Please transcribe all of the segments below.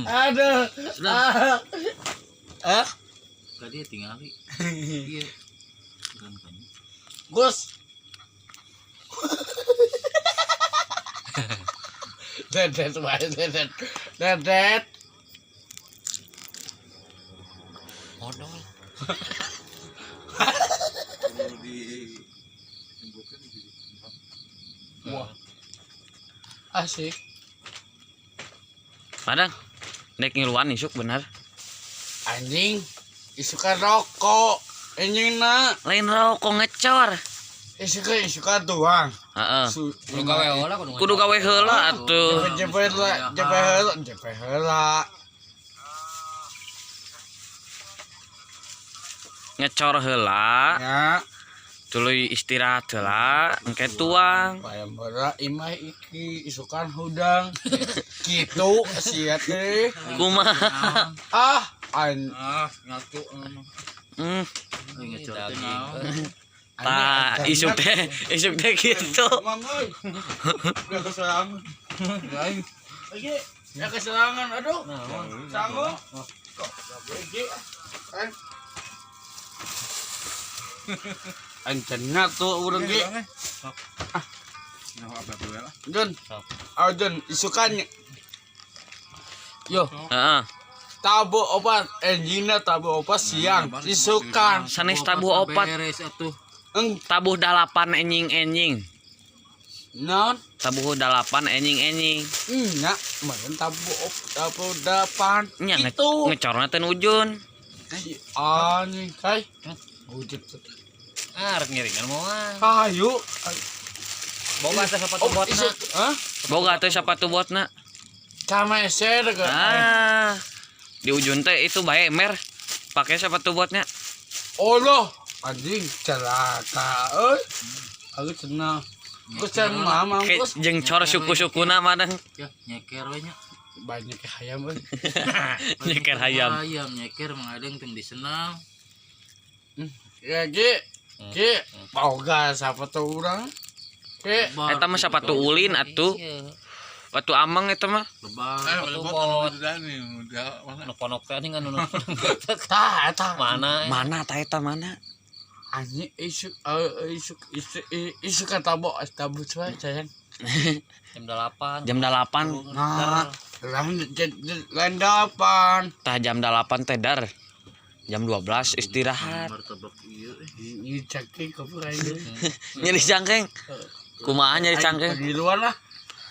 Aduh. Tadi tinggal iya. Kan. Gus. Dedet wae dedet. Dedet. Modal. Wah. Asik. Padang nek ngiluan isuk bener. Anjing. Isukan rokok. Anjingna. Lain rokok ngecor. Isukan doang. Heeh. Kudu gawe heula Kudu gawe heula atuh. Jepet heula. Ngecor heula, Ya. tuluy istirahat heula, engke tuang. Bayam heula imah iki isukan hudang. Kitu sia teh. Kumaha? Ngaku Hmm. daging. Tah isuk teh kitu. Mamoy. Udah keserangan. Lagi. Ya keserangan. Aduh. Sanggup. Kok lagi. Ancenna tuh urang ge. Jun. Jun isukannya. Yo, Heeh. tabu obat, enjina tabu obat siang, isukan. Sanes tabuh opat, Beres atuh. tabuh 8 enjing-enjing. Non, Tabuh 8 enjing-enjing. nya, meureun tabu depan. Nya Itu. ngecorna teh ujun. Si anjing, kai. Wujud. Rek ngiringan moal. Hayu. Boga teh sepatu botna. Hah? Boga teh sapatu botna. Cameser ke. Di ujun teh itu bae mer. Pakai sepatu botnya. Allah, anjing celaka euy. Aku cenah. Aku cenah mama Kayak bos. jeung cor suku-sukuna madang. Ya nyeker we nya. Banyak hayam euy. Nyeker hayam. Hayam nyeker mengadeng teu disenang. Ya Ki, boga sapatu urang. Ki, Eta mah sapatu ulin atuh. Batu amang eta mah. Lebar sepatu bot. Ponok teh nih anu. tah eta Mana? Mana tah eta mana? anjing isu kata bo tabu cuy sayang. Jam 8. Jam 8. Nah, lain depan. Tah jam 8 teh dar. Jam 12 istirahat. Martabak ieu. Ini cangkeng kopi aja. Nyeri cangkeng. Kumaha nyeri cangkeng? Di luar lah.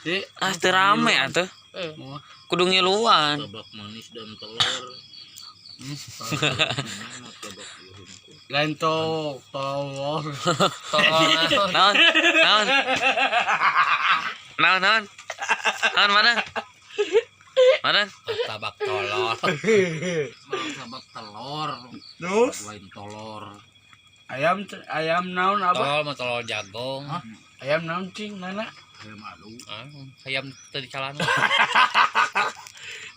Di Teu rame atuh. Kudu ngiluan. Martabak manis dan telur. Martabak ieu. lain tolor. Naon? Naon? Naon? Naon mana? Mana? Martabak telur. Martabak telur. Terus Lain telur. ayam naon apa? Telur mah telur jagong. Ayam naon cing mana? Ayam alu. Ayam tadi calana.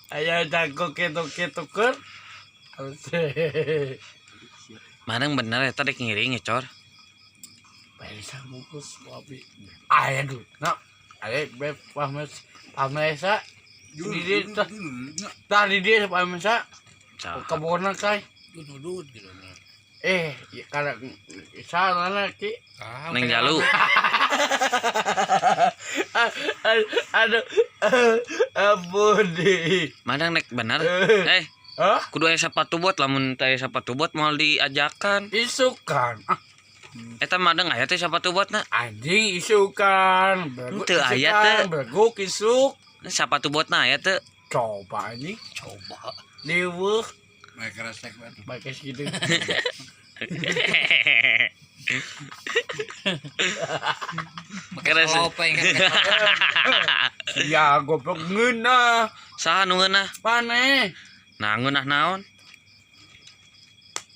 Ayam jago keto ker. Madang bener eta dek ngiring ngecor. Bisa bungkus wabi. Ayah dulu. Nak, ayah beb pamesa. Di dia tadi dia pamesa. Kebona kai. Dudut gitu. Ya kada salah ki. Neng jalu. Aduh. Ampun deh. Madang nek bener. Hah? Kudu aya sepatu bot lamun teh sepatu bot moal diajakan. Isukan. Eta madang aya teh sepatu botna. Anjing isukan. Teu aya teu. Beguk isuk. Sepatu botna aya teu. Coba anjing. Coba. Liweuh. Baik resek banget. Pakai segitu. Makanya Ya goblok ngeunah. saha nu ngeunah? Paneh. Nah ngeunah naon?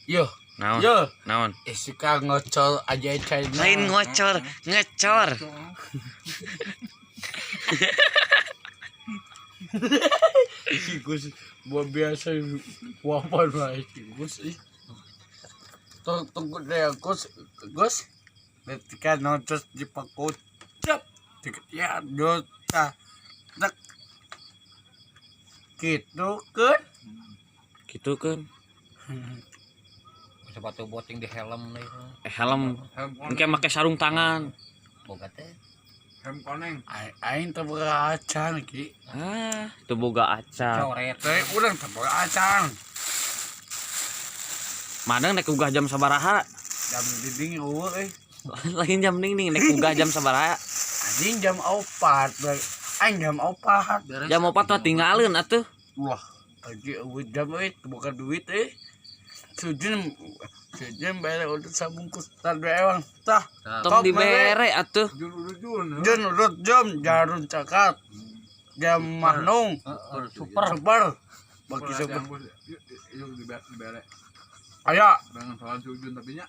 Yo. Naon? Yo. Naon? Suka ngocol aja China. Lain ngocor, ngecor. Gus buat biasa wapan mah Gus. Tunggu deh Gus. Ketika nonton di pakocap. Ya dota. Tak. Gitu kan. Gitu kan. Sepatu boting di helm deh. Helm. Engke make sarung tangan. Boga teh. Hem koneng. Aing teu boga acan ki. Ah, itu boga acan. Coret. Teh urang teu boga acan. Madang nek ugah jam sabaraha? Jam dinding eueuh Lain jam ning nek ugah jam sabaraha? Anjing jam 4. Aing jam 4. Jam 4 mah tinggalin atuh. Wah, lagi eueuh jam bukan duit Sujun bere udah sabungkus tadi ewang tah. Tong dibere atuh. Jun. Jun urut jam jarun cakat. Jam mahnung. Super. Bagi sebut. Yuk dibere. Aya, Dengan soal sujun tapi nya.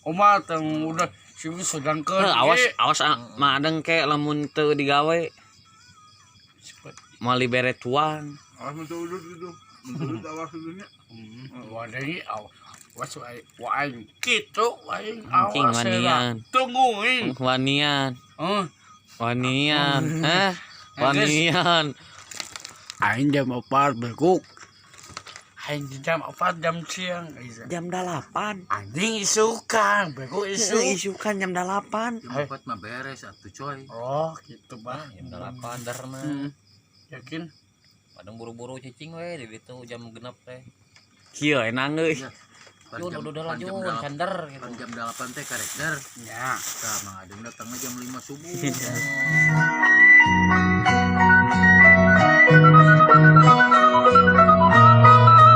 Oma teng udah sih sedangkeun. Awas madang ke lamun teu digawe. Mau libere tuang. Awas mentu udut gitu. Mentu awas udutnya. Wadai awas waing kitu waing Cing awas. wanian. Tungguin. Wanian. Wanian. Wanian. Aing jam 4 berkuk. Aing jam 4 jam siang. Jam 8. Anjing isukan, berkuk isu. Isukan jam 8. Jam 4 mah beres atuh coy. Oh, gitu bah. Jam 8 dar mah. Yakin? Padahal buru-buru cicing we di ditu jam genep teh. Kieu enang euy. Jun udah lajun sander gitu. Jam 8 teh karek dar. Ya. Tah mang adem datangnya jam 5 subuh.